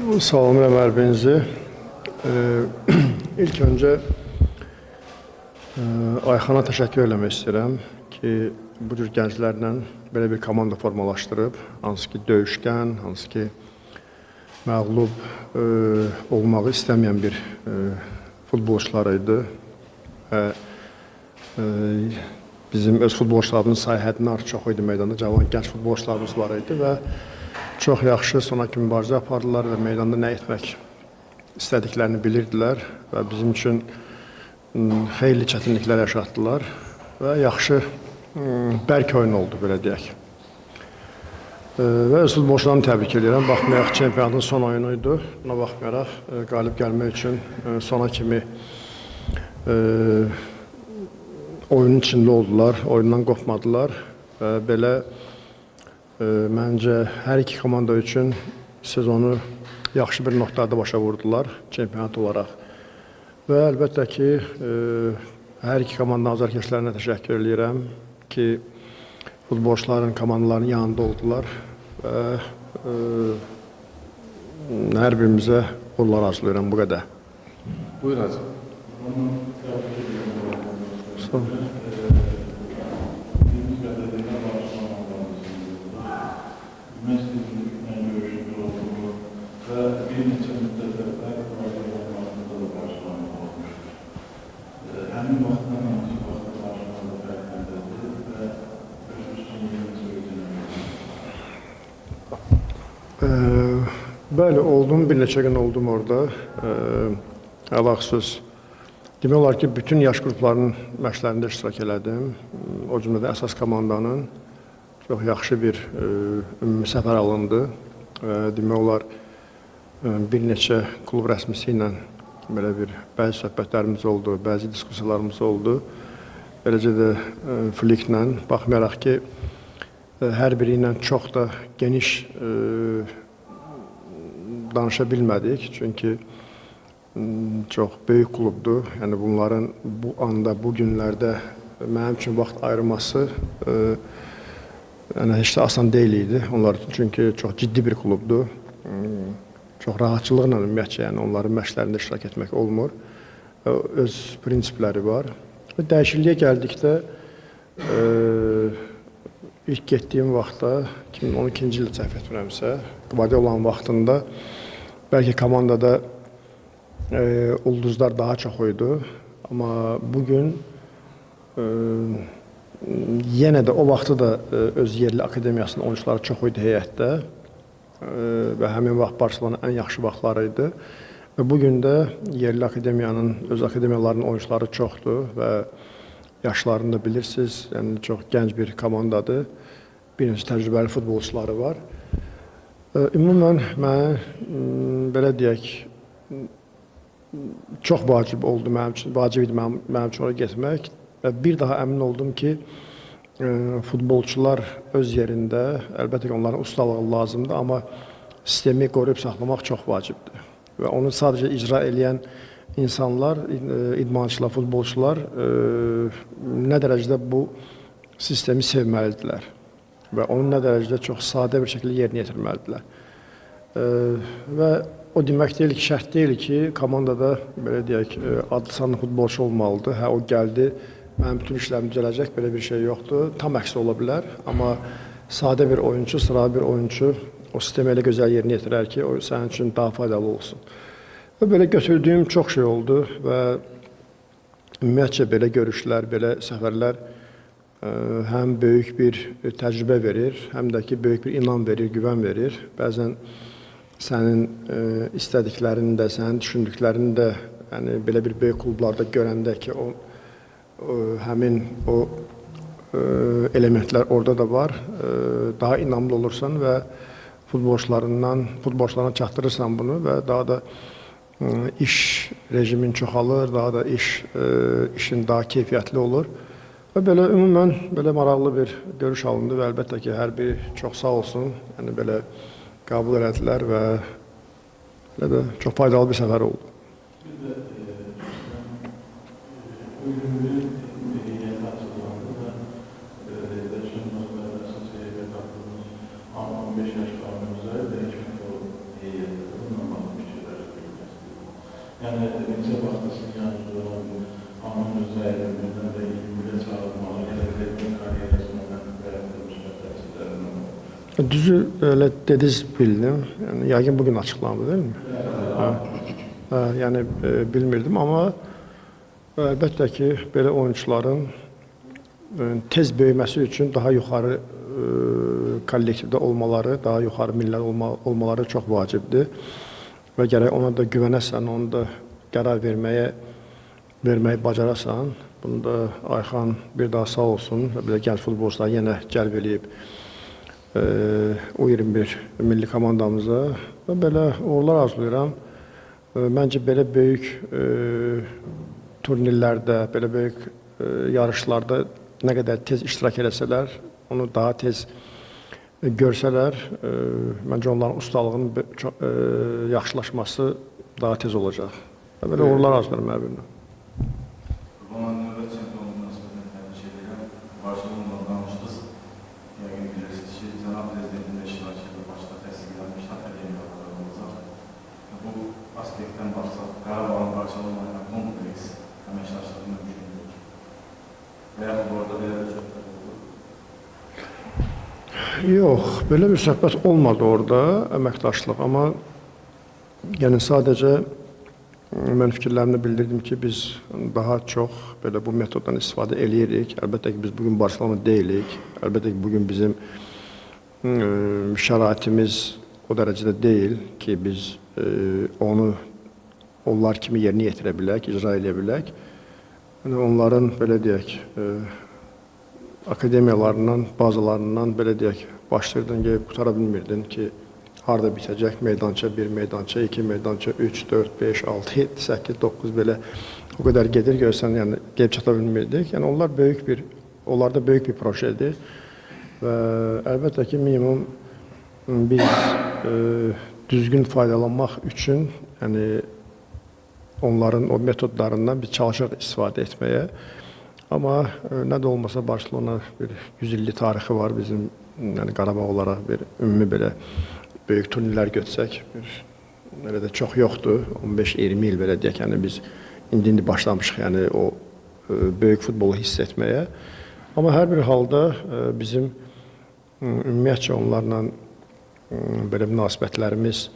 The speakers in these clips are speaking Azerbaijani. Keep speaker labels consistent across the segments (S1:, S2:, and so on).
S1: Salamlayıram hər birinizi. İlk öncə Ayxana təşəkkür eləmək istəyirəm ki, bu cür gənclərlə belə bir komanda formalaşdırıb, hansı ki döyüşkən, hansı ki məğlub olmağı istəməyən bir futbolçular idi. Bizim öz futbolçularımızın sayı həddindən artıq çox idi meydanda, cavan gənc futbolçularımız var idi və çox yaxşı sonraki mübarizə apardılar və meydanda nə etmək istədiklərini bilirdilər və bizim üçün xeyli çətinliklər yaşatdılar və yaxşı bərk oyun oldu, belə deyək. Və öz futbolçularımı təbrik edirəm. Baxmayaraq çempionatın son oyunuydu. Buna baxmayaraq qalib gəlmək üçün sona kimi oyunun içində oldular, oyundan qopmadılar və belə məncə hər iki komanda üçün sezonu yaxşı bir nöqtədə başa vurdular çempionat olaraq. Və əlbəttə ki, hər iki komandanın azarkeşlərinə təşəkkür edirəm ki, futbolçuların, komandaların yanında oldular və hər birimizə uğurlar arzulayıram bu qədər.
S2: Buyurun Hacı.
S1: Sağ olun. Bəli, oldum, bir neçə gün oldum orada. Əlaqsız. Demək olar ki, bütün yaş qruplarının məşqlərində iştirak elədim. O cümlədə əsas komandanın çox yaxşı bir ümumi səfər alındı. Demək olar, bir neçə klub rəsmisi ilə belə bir bəzi söhbətlərimiz oldu, bəzi diskusiyalarımız oldu. Beləcə də Flicklə, baxmayaraq ki, hər biri ilə çox da geniş danışa bilmədik. Çünki çox böyük klubdur. Yəni bunların bu anda, bu günlərdə mənim üçün vaxt ayırması heç də asan deyil idi onlar üçün. Çünki çox ciddi bir klubdur. Çox rahatçılıqla ümumiyyətcə, yəni onların məşqlərində iştirak etmək olmur. Öz prinsipləri var. Dəyişikliyə gəldikdə ilk getdiyim vaxtda 2012-ci ildə səhv etmirəmsə, Qvardiyolanın vaxtında bəlkə komandada ulduzlar daha çox idi. Amma bugün yenə də o vaxtı da öz yerli akademiyasının oyuncuları çox idi heyətdə və həmin vaxt Barcelonanın ən yaxşı vaxtları idi. Və bugün də yerli akademiyanın, öz akademiyalarının oyuncuları çoxdur və yaşlarını da bilirsiniz, yəni çox gənc bir komandadır. Bir neçə təcrübəli futbolçuları var. Ümumən, mən belə deyək, çox vacib oldu mənim üçün, vacib idi mənim üçün oraya getmək. Və bir daha əmin oldum ki, futbolçular öz yerində, əlbəttə ki, onların ustalığı lazımdır, amma sistemi qoruyub saxlamaq çox vacibdir. Və onu sadəcə icra edən insanlar, idmançılar, futbolçular nə dərəcədə bu sistemi sevməlidirlər və onu nə dərəcədə çox sadə bir şəkildə yerinə yetirməlidirlər. Və o demək deyil ki, şərt deyil ki, komandada belə deyək, adlı sanlı futbolçu olmalıdır. Hə, o gəldi, mənim bütün işlərim düzələcək, belə bir şey yoxdur. Tam əksi ola bilər, amma sadə bir oyuncu, sıravi bir oyuncu o sistemi elə gözəl yerinə yetirər ki, o sənin üçün daha faydalı olsun. Və belə götürdüyüm çox şey oldu və ümumiyyətcə belə görüşlər, belə səfərlər həm böyük bir təcrübə verir, həm də ki, böyük bir inam verir, güvən verir. Bəzən sənin istədiklərini də, sənin düşündüklərini də yəni, belə bir böyük klublarda görəndə ki, həmin o elementlər orada da var, daha inamlı olursan və futbolçularına çatdırırsan bunu və daha da iş rejimin çoxalır, daha da işin daha keyfiyyətli olur. Və belə ümumən belə maraqlı bir görüş alındı və əlbəttə ki, hər biri çox sağ olsun, yəni belə qəbul elədilər və belə də çox faydalı bir səfər oldu.
S3: Bir də ölümün yeni açıqlandı və Redaşınızda əsas heyətə qatılmış 15 yaş qanunuzda da 2000 heyyətdir. Bununla Yəni necə baxdınız, yəni hamının öz əyriliyindən də ilmiyə çağırmalı, gələcəkdə karyerasına və müsbət təsirlərindən.
S1: Düzü elə dediniz bildim. Yəni yəqin bugün açıqlandı, deyil mi? Yəni bilmirdim, amma əlbəttə ki, belə oyunçuların tez böyüməsi üçün daha yuxarı kollektivdə olmaları, daha yuxarı millət olmaları çox vacibdir. Və gərək ona da güvənəsən, onu da qərar verməyi bacarasan. Bunu da Ayxan bir daha sağ olsun və bir də gənc futbolçular yenə cəlb eləyib U21 milli komandamıza və belə uğurlar arzulayıram. Məncə belə böyük turnirlərdə, belə böyük yarışlarda nə qədər tez iştirak eləsələr, onu daha tez görsələr, məncə onların ustalığının yaxşılaşması daha tez olacaq. Belə uğurlar arzulayıram hər birinə.
S2: Roman növbət çempionluğu münasibətlə təbrik edirəm. Barcelona'dan danışdınız. Yəqin bilirsiniz ki, Cənab Prezidentin də iştirakı ilə başda təsdiqlənmiş akademiyalar olacaq. Bu aspektdən baxsaq, Qarabağın Barcelona ilə kompleks əməkdaşlığını düşünürük. Və yaxud orada belə bir söhbət oldu.
S1: Yox, belə bir söhbət olmadı orada, əməkdaşlıq. Amma yəni sadəcə mən fikirlərimdə bildirdim ki, biz daha çox belə bu metoddan istifadə eləyirik. Əlbəttə ki, biz bugün Barcelona deyilik. Əlbəttə ki, bugün bizim şəraitimiz o dərəcədə deyil ki, biz onu onlar kimi yerinə yetirə bilək, icra edə bilək. Yəni, onların, belə deyək, akademiyalarından, bazalarından, belə deyək, başlayırdın ki, qutara bilmirdin ki, harada bitəcək, meydança 1, meydança 2, meydança 3, 4, 5, 6, 7, 8, 9 belə o qədər gedir, görsən, yəni gəlib çata bilmirdik. Yəni onlarda böyük bir projedir və əlbəttə ki, minimum biz düzgün faydalanmaq üçün, yəni onların o metodlarından biz çalışırıq istifadə etməyə. Amma nə də olmasa Barcelona bir 100 illik tarixi var bizim, yəni Qarabağ olaraq bir ümumi belə böyük turnirlər götürsək, elə də çox yoxdur, 15-20 il belə deyək, yəni biz indi başlamışıq, yəni o böyük futbolu hiss etməyə. Amma hər bir halda bizim ümumiyyətcə onlarla belə münasibətlərimiz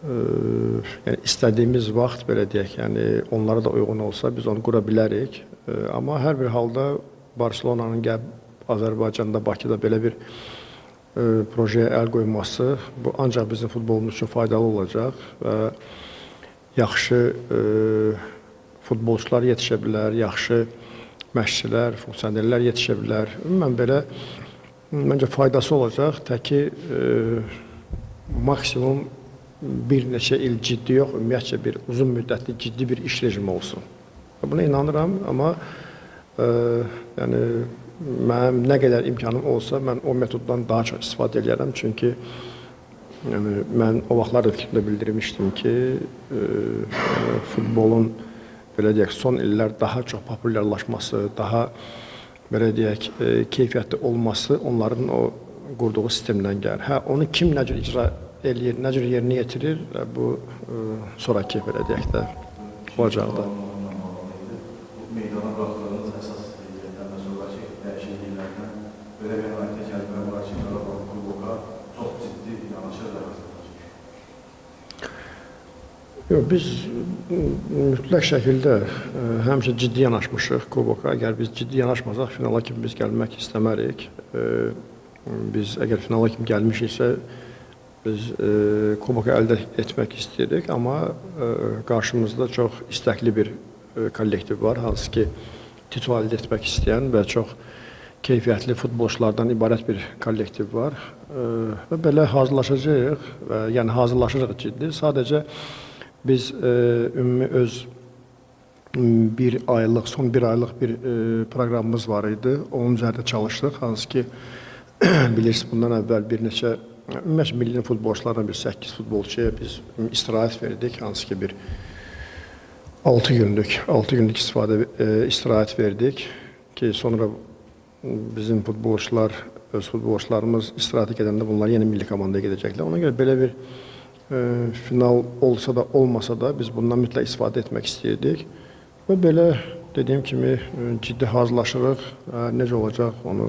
S1: yəni istədiyimiz vaxt, belə deyək, yəni onlara da uyğun olsa biz onu qura bilərik. Amma hər bir halda Barcelona'nın gəlib Azərbaycanda, Bakıda belə bir projeye el qoyması, bu ancaq bizim futbolumuz üçün faydalı olacaq və yaxşı futbolçular yetişə bilər, yaxşı məşqçilər, funksionerlər yetişə bilər. Ümumən belə, məncə faydası olacaq, təki maksimum bir neçə il ciddi yox, ümumiyyətcə bir uzun müddətli ciddi bir iş rejimi olsun. Buna inanıram, amma yəni mənim nə qədər imkanım olsa, mən o metoddan daha çox istifadə edərəm. Çünki yəni, mən o vaxtlar da fikrimdə bildirmişdim ki, futbolun belə deyək, son illər daha çox populyarlaşması, daha belə deyək, keyfiyyətli olması onların o qurduğu sistemdən gəlir. Hə, onu kim nə cür icra eləyir, nə cür yerinə yetirir, bu sonraki belə deyək də olacaqdır.
S2: Meydana buraxdığınız əsas heyətdən və sonraki dəyişikliklərdən belə qənaətə gəlmək olar ki, Qarabağ kluboka çox ciddi yanaşır və hazırlaşır.
S1: Yox, biz mütləq şəkildə həmişə ciddi yanaşmışıq kluboka. Əgər biz ciddi yanaşmasaq, finala kimi biz gəlmək istəmərik. Biz əgər finala kimi gəlmişiksə, biz kuboku əldə etmək istəyirik, amma qarşımızda çox istəkli bir kollektiv var, hansı ki, titul əldə etmək istəyən və çox keyfiyyətli futbolçulardan ibarət bir kollektiv var. Və belə hazırlaşacağıq, yəni hazırlaşırıq ciddi. Sadəcə biz ümumi öz son bir aylıq bir proqramımız var idi. Onun üzərində çalışdıq, hansı ki, bilirsiniz, bundan əvvəl bir neçə ümumiyyətlə milli futbolçulardan bir 8 futbolçuya biz istirahət verdik, hansı ki, bir 6 günlük istirahət verdik ki, sonra bizim futbolçular, öz futbolçularımız istirahətə gedəndə bunlar yeni milli komandaya gedəcəklər. Ona görə belə bir final olsa da olmasa da biz bundan mütləq istifadə etmək istəyirdik. Və belə dediyim kimi ciddi hazırlaşırıq. Necə olacaq onu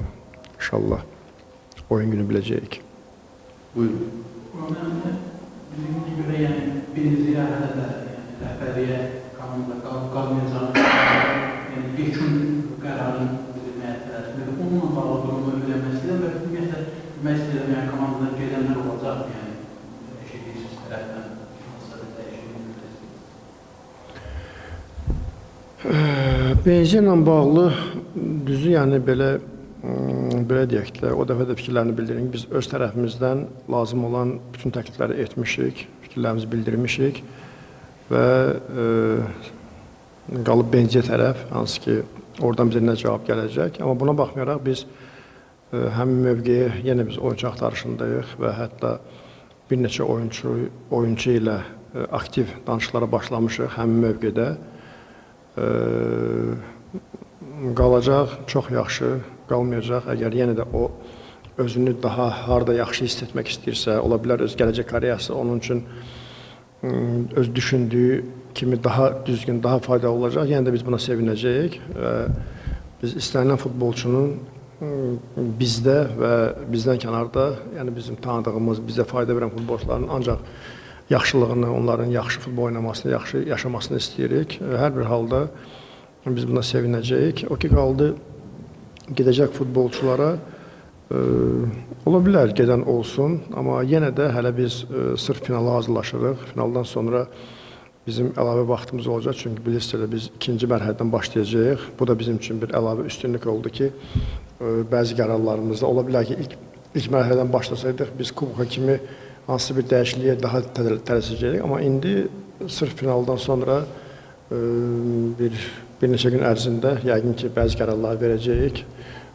S1: inşallah oyun günü biləcəyik.
S3: Buyurun.
S4: Bildiyimizə görə, yəni birinci ərədə də rəhbərliyə qanunda qalmayacağını, yəni yekun qərarın verilməyə tələsmir. Onunla bağlı durumu öyrənmək istəyirəm və ümumiyyətlə bilmək istəyirəm, yəni komandada gedənlər olacaq, yəni eşidirsiniz tərəfdən hansısa bir dəyişiklik görəcəksiniz.
S1: Benzin ilə bağlı düzü, yəni belə deyək də, o dəfə də fikirlərini bildirin. Biz öz tərəfimizdən lazım olan bütün təklifləri etmişik, fikirlərimizi bildirmişik və qalıb benziyə tərəf, hansı ki, oradan bizə nə cavab gələcək. Amma buna baxmayaraq biz həmin mövqeyə yenə biz oyuncu axtarışındayıq və hətta bir neçə oyuncu ilə aktiv danışıqlara başlamışıq həmin mövqedə. Qalacaq, çox yaxşı, qalmayacaq. Əgər yenə də o özünü daha harda yaxşı hiss etmək istəyirsə, ola bilər öz gələcək karyerası onun üçün öz düşündüyü kimi daha düzgün, daha faydalı olacaq. Yenə də biz buna sevinəcəyik. Biz istənilən futbolçunun bizdə və bizdən kənarda, yəni bizim tanıdığımız, bizə fayda verən futbolçuların ancaq yaxşılığını, onların yaxşı futbol oynamasını, yaxşı yaşamasını istəyirik. Hər bir halda biz buna sevinəcəyik. O ki, qaldı gedəcək futbolçulara ola bilər gedən olsun, amma yenə də hələ biz sırf finala hazırlaşırıq. Finaldan sonra bizim əlavə vaxtımız olacaq, çünki bilirsiniz, biz ikinci mərhələdən başlayacağıq. Bu da bizim üçün bir əlavə üstünlük oldu ki, bəzi qərarlarımızda ola bilər ki, ilk mərhələdən başlasaydıq, biz kuboka kimi hansısa bir dəyişikliyə daha tələsəcəyik. Amma indi sırf finaldan sonra bir neçə gün ərzində yəqin ki, bəzi qərarlar verəcəyik.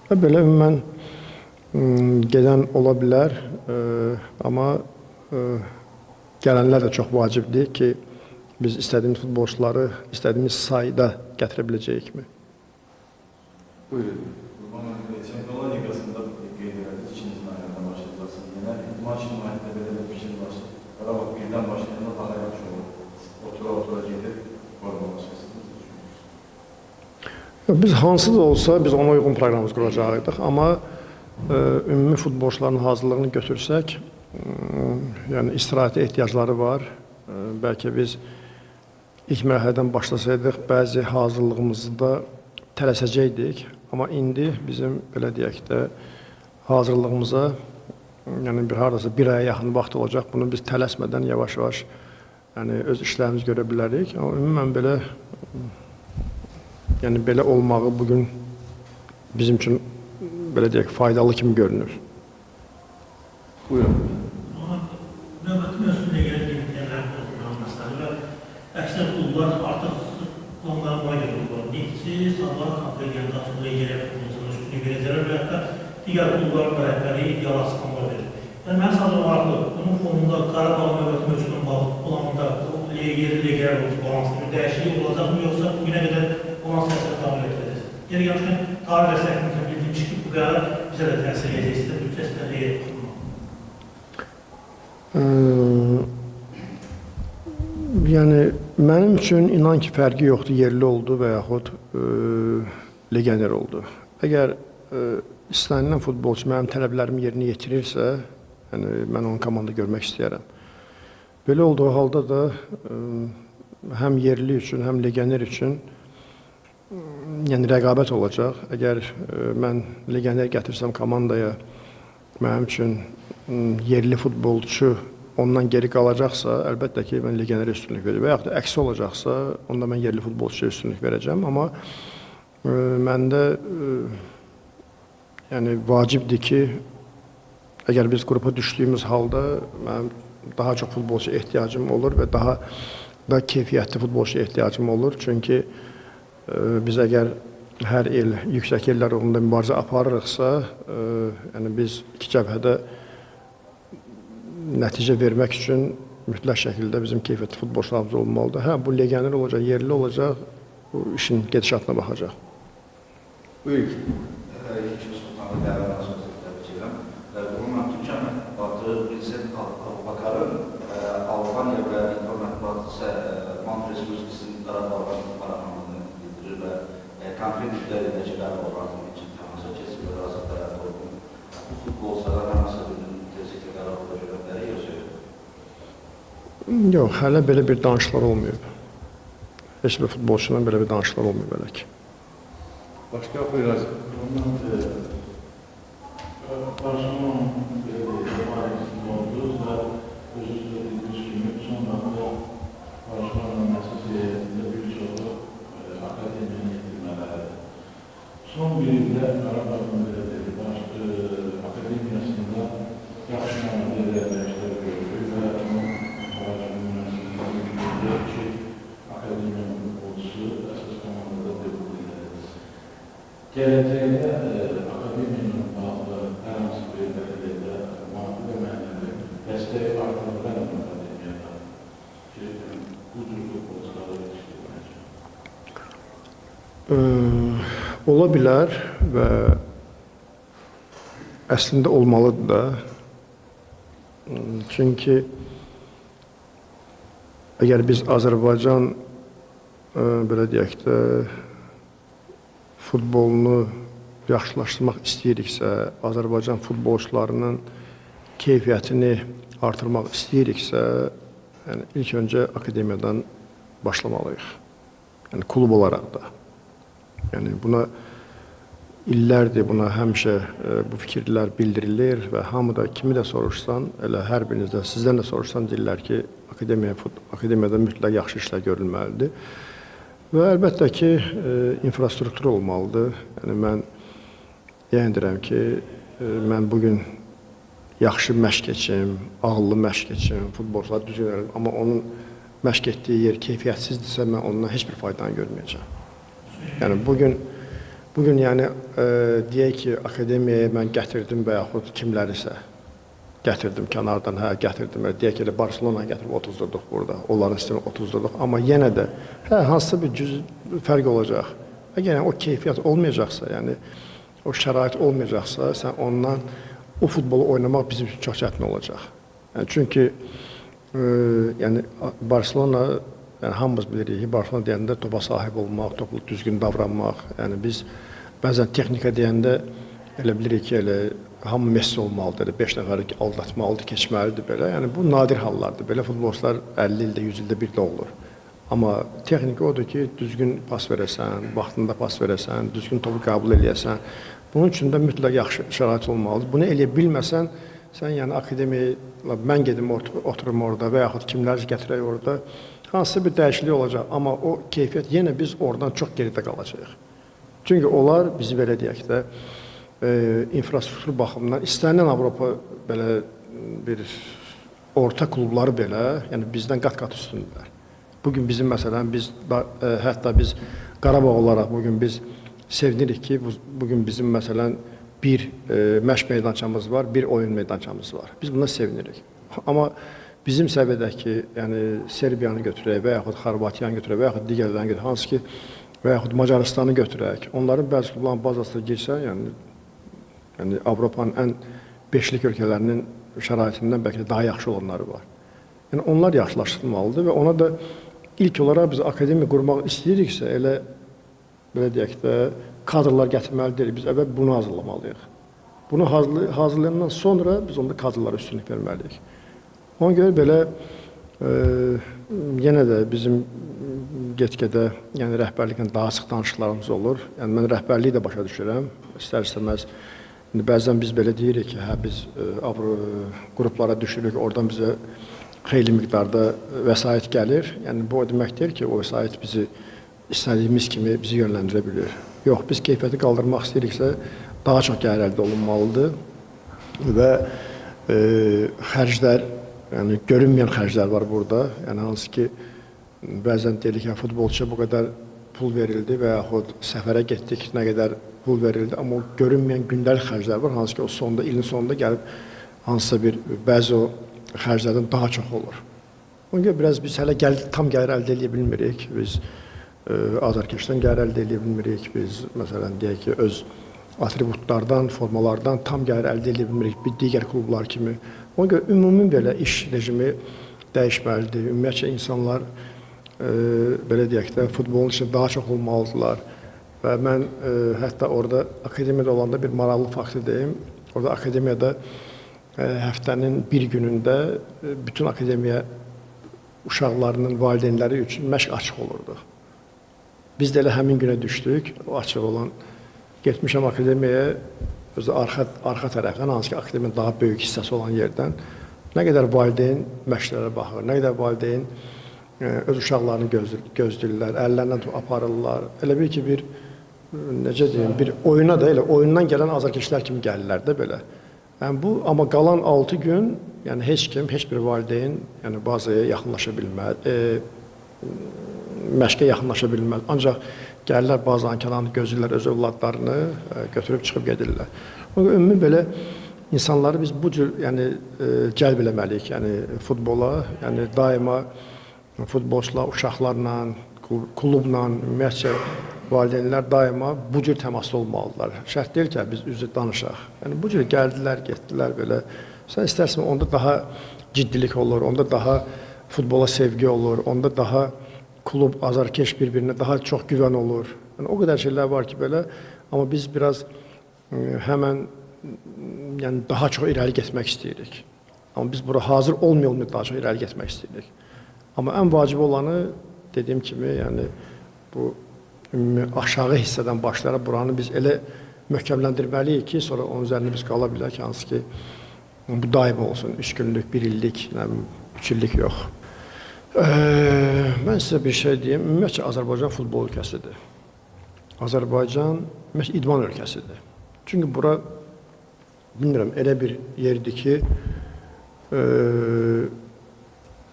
S1: Və belə ümumən gedən ola bilər, amma gələnlər də çox vacibdir ki, biz istədiyimiz futbolçuları istədiyimiz sayda gətirə biləcəyikmi?
S3: Buyurun.
S2: Çempionlar Liqasında qeyd edildiniz, ikinci mərhələdən başlayacaqsınız. Yəni, idman şirkətində belə bir fikir başlayır. Qarabağ birdən başlayanda daha yaxşı olur. Otura gedib formalaşırsınız.
S1: Biz hansı da olsa biz ona uyğun proqramımız quracaqdıq, amma ümumi futbolçuların hazırlığını götürsək, yəni istirahətə ehtiyacları var. Bəlkə biz ilk mərhələdən başlasaydıq, bəzi hazırlığımızda tələsəcəkdik, amma indi bizim, belə deyək də, hazırlığımıza, yəni bir haradasa bir aya yaxın vaxt olacaq, bunu biz tələsmədən yavaş-yavaş öz işlərimizi görə bilərik. Amma ümumən belə, yəni belə olmağı bugün bizim üçün, belə deyək, faydalı kimi görünür.
S3: Buyurun.
S5: Növbəti mövsümdə gəldiyi imkanlar olmamasları və əksər klublar artıq onlara buna görə olurlar. Neftçi, Sabah, Konfederiyanda, Legiyyə futbolçunun üstünü verəcəklər və hətta digər klubların da rəhbəri ideal açıqlamalar verir. Yəni, mən sadəcə maraqlı, bunun fonunda Qarabağ növbəti mövsümün olanda Legiyyə balansında bir dəyişiklik olacaqmı, yoxsa bugünə qədər olan siyasət davam etdirəcək? Yəni, yaxşı, tarih rəsəhliyində bildiyimiz ki, bu qərar bizə də təsir edəcək, istə büdcəsi də deyək.
S1: Yəni, mənim üçün inan ki, fərqi yoxdur, yerli oldu və yaxud legioner oldu. Əgər istənilən futbolçu mənim tələblərimi yerinə yetirirsə, yəni, mən onun komanda görmək istəyərəm. Belə olduğu halda da həm yerli üçün, həm legioner üçün yəni, rəqabət olacaq. Əgər mən legioner gətirsəm komandaya, mənim üçün yerli futbolçu ondan geri qalacaqsa, əlbəttə ki, mən legionerə üstünlük verəcəm. Və yaxud da əksi olacaqsa, onda mən yerli futbolçuya üstünlük verəcəm. Amma məndə yəni, vacibdir ki, əgər biz qrupa düşdüyümüz halda mənim daha çox futbolçu ehtiyacım olur və daha da keyfiyyətli futbolçu ehtiyacım olur. Çünki biz əgər hər il yüksək illər uğrunda mübarizə aparırıqsa, yəni biz iki cəbhədə nəticə vermək üçün mütləq şəkildə bizim keyfiyyətli futbolçularımız olmalıdır. Hə, bu legioner olacaq, yerli olacaq, bu işin gedişatına baxacaq.
S3: Buyurun.
S6: İkinci sultanı dəvədən sözü təbii edirəm. Bununla ki, Batı prezident Abubakarın Albaniya və informativ isə Mant Respublikasının Qarabağdan maraqlandığını bildirir və konkret müddətdəki Qarabağların üçün təmasa keçib razı tərəf oldu. Bu futbolçular hansı bir tezliklə Qarabağda görə bilər, yoxsa?
S1: Yox, hələ belə bir danışıqlar olmayıb. Heç bir futbolçuyla belə bir danışıqlar olmayıb belə ki.
S3: Başka biraz ondan Barcelona'nın ibaresinde olduğu da özü söylediğimiz gibi sonra da Barcelona'nın mesajında birçoğu akademiye getirmeleri. Son bir ilde Karabağ'ın akademiyasında yaşlanan değerlenişler gördü ve onun Barcelona'nın üniversitesinde akademiyanın futbolcusu esas komandada debut edildi. Geleceğinde akademiyanın bağlı her hansı bir belediyede maddi ve manevi desteği artırılan akademiyada bu tür futbolcuları yetiştirmeyecek.
S1: Ola bilər və əslində olmalıdır da. Çünki əgər biz Azərbaycan belə deyək də futbolunu yaxşılaşdırmaq istəyiriksə, Azərbaycan futbolçularının keyfiyyətini artırmaq istəyiriksə, yəni ilk öncə akademiyadan başlamalıyıq. Yəni klub olaraq da. Yəni buna illərdir, buna həmişə bu fikirlər bildirilir və hamıda kimi də soruşsan, elə hər birinizdə, sizdən də soruşsan deyirlər ki, akademiyada mütləq yaxşı işlər görülməlidir. Və əlbəttə ki, infrastruktur olmalıdır. Yəni mən deyəndirəm ki, mən bugün yaxşı məşq keçim, ağıllı məşq keçim, futbolçular düzgün edim, amma onun məşq etdiyi yer keyfiyyətsizdirsə, mən ondan heç bir faydanı görməyəcəm. Yəni bugün yəni deyək ki, akademiyaya mən gətirdim və yaxud kimlərisə gətirdim kənardan, gətirdim. Deyək ki, Barcelona'ya gətirib 30'durduq burada, onların sistemi 30'durduq. Amma yenə də hansısa bir fərq olacaq. Əgər o keyfiyyət olmayacaqsa, yəni o şərait olmayacaqsa, sən ondan o futbolu oynamaq bizim üçün çox çətin olacaq. Yəni, çünki yəni Barcelona, yəni hamımız bilirik ki, Barcelona deyəndə topa sahib olmaq, topla düzgün davranmaq, yəni biz bəzən texnika deyəndə elə bilirik ki, elə hamı Messi olmalıdır, 5 nəfəri aldatmalıdır, keçməlidir belə. Yəni bu nadir hallardır. Belə futbolçular 50 ildə, 100 ildə bir də olur. Amma texnika odur ki, düzgün pas verəsən, vaxtında pas verəsən, düzgün topu qəbul eləyəsən. Bunun üçün də mütləq yaxşı şərait olmalıdır. Bunu eləyə bilməsən, sən yəni akademiyaya mən gedim oturum orada və yaxud kimləri gətirək orada, hansısa bir dəyişiklik olacaq. Amma o keyfiyyət yenə biz oradan çox geridə qalacağıq. Çünki onlar bizi belə deyək də infrastruktur baxımından istənilən Avropa belə bir orta klubları belə, yəni bizdən qat-qat üstündürlər. Bugün bizim məsələn hətta biz Qarabağ olaraq bugün biz sevinirik ki, bugün bizim məsələn bir məşq meydançamız var, bir oyun meydançamız var. Biz buna sevinirik. Amma bizim səviyyədəki, yəni Serbiyanı götürək və yaxud Xorvatiyanı götürək və yaxud digərlərini götürək, hansı ki və yaxud Macaristanı götürək. Onların bəzi klubların bazasına girsən, yəni Avropanın ən beşlik ölkələrinin şəraitindən bəlkə də daha yaxşı olanları var. Yəni onlar yaxşılaşdırılmalıdır və ona da ilk olaraq biz akademiya qurmaq istəyiriksə, elə belə deyək də kadrlar gətirməli deyilik. Biz əvvəl bunu hazırlamalıyıq. Bunu hazırlayandan sonra biz onda kadrlara üstünlük verməliyik. Ona görə belə yenə də bizim get-gedə yəni rəhbərliklə daha sıx danışıqlarımız olur. Yəni mən rəhbərliyi də başa düşürəm. İstər-istəməz bəzən biz belə deyirik ki, biz qruplara düşürük, oradan bizə xeyli miqdarda vəsait gəlir. Yəni bu o demək deyil ki, o vəsait bizi istədiyimiz kimi bizi yönləndirə bilir. Yox, biz keyfiyyəti qaldırmaq istəyiriksə, daha çox gəlir əldə olunmalıdır və xərclər, yəni görünməyən xərclər var burada. Yəni hansı ki, bəzən deyilik ki, futbolçuya bu qədər pul verildi və yaxud səfərə getdik, nə qədər pul verildi, amma o görünməyən gündəlik xərclər var, hansı ki, o sonunda, ilin sonunda gəlib hansısa bir, bəzi o xərclərdən daha çox olur. Ona görə biraz biz hələ tam gəlir əldə edə bilmirik. Biz azarkeşdən gəlir əldə edə bilmirik. Biz, məsələn, deyək ki, öz atributlardan, formalardan tam gəlir əldə edə bilmirik, bir digər klublar kimi. Ona görə ümumi belə iş rejimi dəyişməlidir. Ümumiyyətlə insanlar belə deyək də futbolun içində daha çox olmalıdırlar. Və mən hətta orada akademiyada olanda bir maraqlı faktı deyim. Orada akademiyada həftənin bir günündə bütün akademiya uşaqlarının valideynləri üçün məşq açıq olurdu. Biz də elə həmin günə düşdük, o açıq olan. Getmişəm akademiyaya, özü arxa tərəfdən, hansı ki akademiyanın daha böyük hissəsi olan yerdən. Nə qədər valideyn məşqlərə baxır, nə qədər valideyn öz uşaqlarını gözləyirlər, əllərindən aparırlar. Elə bil ki, necə deyim, bir oyuna da elə, oyundan gələn azarkeşlər kimi gəlirlər də belə. Yəni bu, amma qalan 6 gün, yəni heç kim, heç bir valideyn yəni bazaya yaxınlaşa bilməz, məşqə yaxınlaşa bilməz. Ancaq gəlirlər bazanın kənarını gözləyirlər, öz övladlarını götürüb çıxıb gedirlər. Ümumi belə insanları biz bu cür yəni, cəlb eləməliyik yəni, futbola, yəni daima futbolçular, uşaqlarla, klubla, ümumiyyətcə valideynlər daima bu cür təmasda olmalıdırlar. Şərt deyil ki, biz üzrə danışaq. Yəni, bu cür gəldilər, getdilər belə. Sən istərsən, onda daha ciddilik olur, onda daha futbola sevgi olur, onda daha klub, azarkeş bir-birinə daha çox güvən olur. Yəni, o qədər şeylər var ki, belə. Amma biz biraz həmən yəni, daha çox irəli getmək istəyirik. Amma biz bura hazır olmayalım, daha çox irəli getmək istəyirik. Amma ən vacib olanı, dediyim kimi, yəni, bu aşağı hissədən başlayaraq buranı biz elə möhkəmləndirməliyik ki, sonra onun üzərində biz qala bilək, hansı ki, bu daim olsun, 3 günlük, 1 illik, 3 illik yox. Mən sizə bir şey deyim, ümumiyyətcə Azərbaycan futbol ölkəsidir. Azərbaycan idman ölkəsidir. Çünki bura, bilmirəm, elə bir yerdir ki,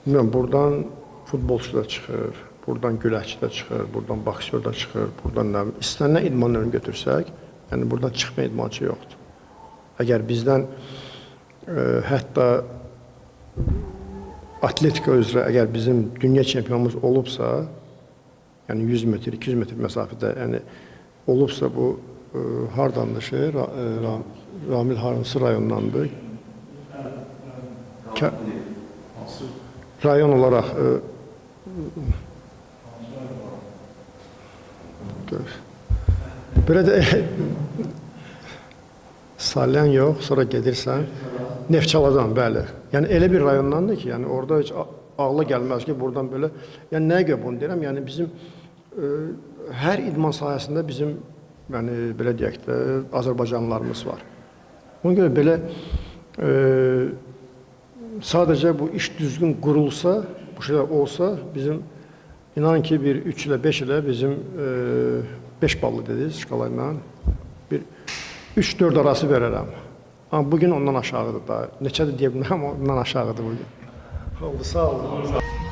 S1: bilmirəm, buradan futbolçu da çıxır, buradan güləşçi də çıxır, buradan boksör da çıxır, buradan istənilən idman növünü götürsək, yəni buradan çıxmayan idmançı yoxdur. Əgər bizdən hətta atletika üzrə əgər bizim dünya çempionumuz olubsa, yəni 100 metr, 200 metr məsafədə yəni olubsa bu hardandır şey, Ramil hansı rayondandır? Rayon olaraq belə də Salyan yox, sonra gedirsən Neftçaladan, bəli. Yəni elə bir rayondandır ki, yəni orada heç ağla gəlməz ki, buradan belə. Yəni nəyə görə bunu deyirəm? Yəni bizim hər idman sahəsində bizim yəni belə deyək də Azərbaycanlılarımız var. Ona görə belə sadəcə bu iş düzgün qurulsa, bu şeylər olsa, bizim inanın ki, bir 3 ilə 5 ilə bizim 5 ballı dediniz şkala ilə, bir 3-4 arası verərəm. Amma bugün ondan aşağıdır da. Neçədir deyə bilmərəm, ondan aşağıdır bugün. Oldu, sağ olun.